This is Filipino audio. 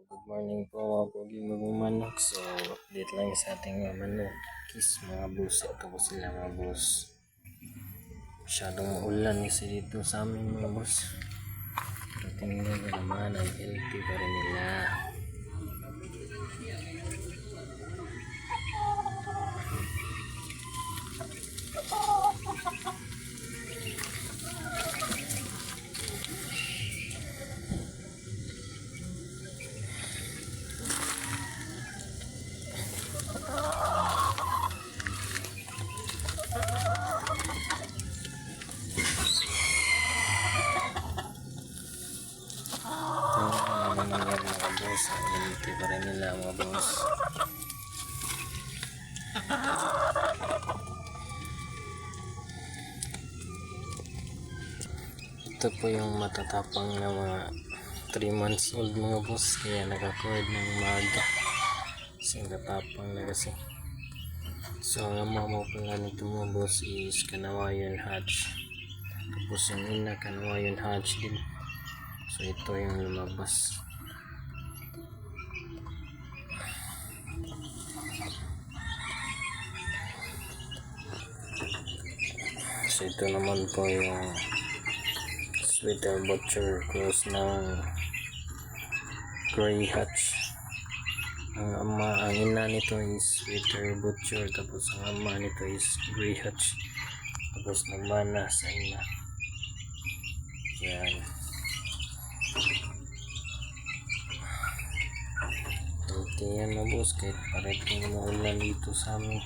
Good morning po mga pogi magumanok. So, update lang sa ating mga manokis, mga boss. Ito po sila mga boss. Masyadong ulan kasi dito sa amin mga boss. Tingnan nyo naman, ang healthy pa rin nila. Mga boss, ang healthy pa rin nila mga boss. Ito po yung matatapang na mga 3 months old mga boss, kaya nakakuwid ng maaga kasi natapang na kasi. So ang ama mo pala nito mga boss is Kanawayan Hatch, tapos yung ina Kanawayan Hatch din. So ito yung lumabas. So ito naman po yung Sweeter Butcher cross ng Gray Hatch. Ang ina nito is Sweeter Butcher, tapos ang ama nito is Gray Hatch, tapos nagmana sa ina. Yan. Yan mga boss, kahit parating umuulan dito sa amin.